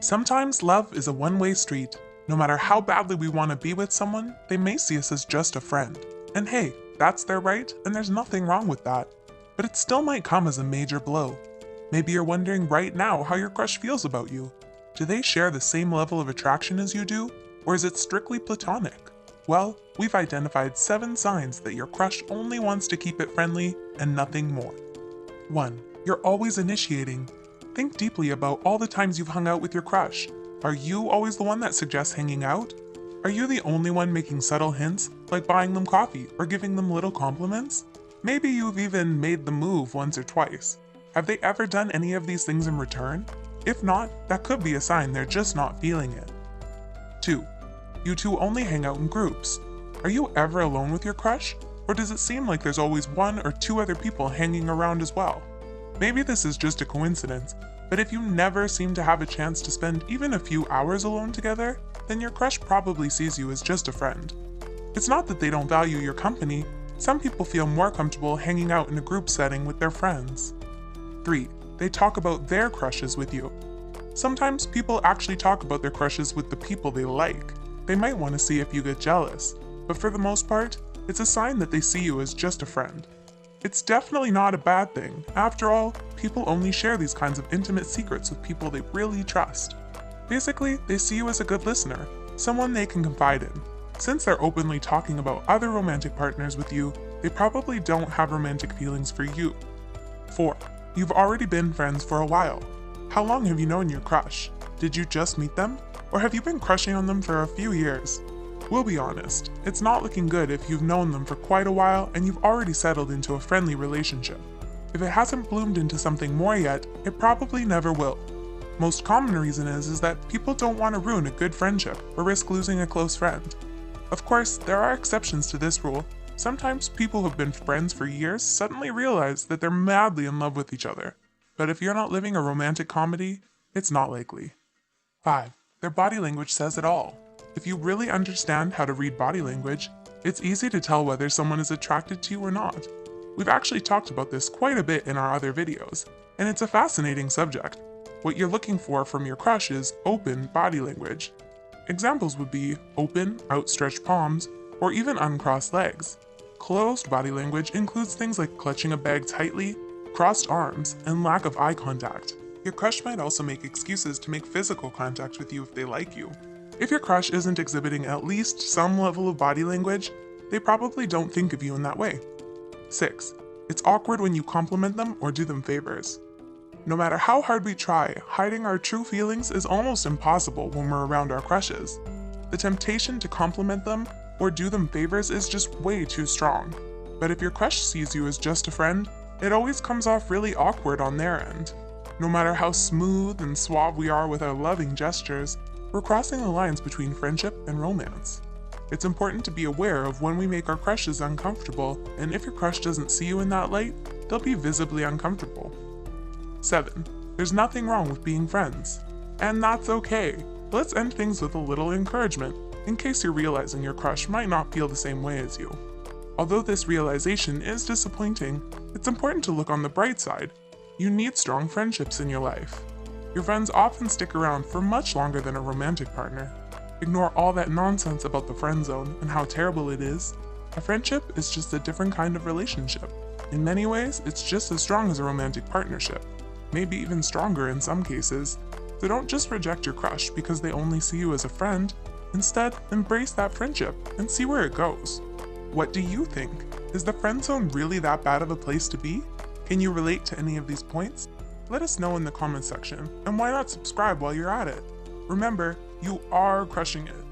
Sometimes love is a one-way street. No matter how badly we want to be with someone, they may see us as just a friend. And hey, that's their right, and there's nothing wrong with that. But it still might come as a major blow. Maybe you're wondering right now how your crush feels about you. Do they share the same level of attraction as you do, or is it strictly platonic? Well, we've identified 7 signs that your crush only wants to keep it friendly and nothing more. 1. You're always initiating. Think deeply about all the times you've hung out with your crush. Are you always the one that suggests hanging out? Are you the only one making subtle hints, like buying them coffee or giving them little compliments? Maybe you've even made the move once or twice. Have they ever done any of these things in return? If not, that could be a sign they're just not feeling it. 2. You two only hang out in groups. Are you ever alone with your crush? Or does it seem like there's always 1 or 2 other people hanging around as well? Maybe this is just a coincidence, but if you never seem to have a chance to spend even a few hours alone together, then your crush probably sees you as just a friend. It's not that they don't value your company. Some people feel more comfortable hanging out in a group setting with their friends. 3. They talk about their crushes with you. Sometimes people actually talk about their crushes with the people they like. They might want to see if you get jealous, but for the most part, it's a sign that they see you as just a friend. It's definitely not a bad thing. After all, people only share these kinds of intimate secrets with people they really trust. Basically, they see you as a good listener, someone they can confide in. Since they're openly talking about other romantic partners with you, they probably don't have romantic feelings for you. 4. You've already been friends for a while. How long have you known your crush? Did you just meet them? Or have you been crushing on them for a few years? We'll be honest, it's not looking good if you've known them for quite a while and you've already settled into a friendly relationship. If it hasn't bloomed into something more yet, it probably never will. Most common reason is that people don't want to ruin a good friendship or risk losing a close friend. Of course, there are exceptions to this rule. Sometimes people who've been friends for years suddenly realize that they're madly in love with each other. But if you're not living a romantic comedy, it's not likely. 5. Their body language says it all. If you really understand how to read body language, it's easy to tell whether someone is attracted to you or not. We've actually talked about this quite a bit in our other videos, and it's a fascinating subject. What you're looking for from your crush is open body language. Examples would be open, outstretched palms, or even uncrossed legs. Closed body language includes things like clutching a bag tightly, crossed arms, and lack of eye contact. Your crush might also make excuses to make physical contact with you if they like you. If your crush isn't exhibiting at least some level of body language, they probably don't think of you in that way. 6. It's awkward when you compliment them or do them favors. No matter how hard we try, hiding our true feelings is almost impossible when we're around our crushes. The temptation to compliment them or do them favors is just way too strong. But if your crush sees you as just a friend, it always comes off really awkward on their end. No matter how smooth and suave we are with our loving gestures, we're crossing the lines between friendship and romance. It's important to be aware of when we make our crushes uncomfortable, and if your crush doesn't see you in that light, they'll be visibly uncomfortable. 7. There's nothing wrong with being friends. And that's okay. Let's end things with a little encouragement, in case you're realizing your crush might not feel the same way as you. Although this realization is disappointing, it's important to look on the bright side. You need strong friendships in your life. Your friends often stick around for much longer than a romantic partner. Ignore all that nonsense about the friend zone and how terrible it is. A friendship is just a different kind of relationship. In many ways, it's just as strong as a romantic partnership, maybe even stronger in some cases. So don't just reject your crush because they only see you as a friend. Instead, embrace that friendship and see where it goes. What do you think? Is the friend zone really that bad of a place to be? Can you relate to any of these points? Let us know in the comments section, and why not subscribe while you're at it? Remember, you are crushing it.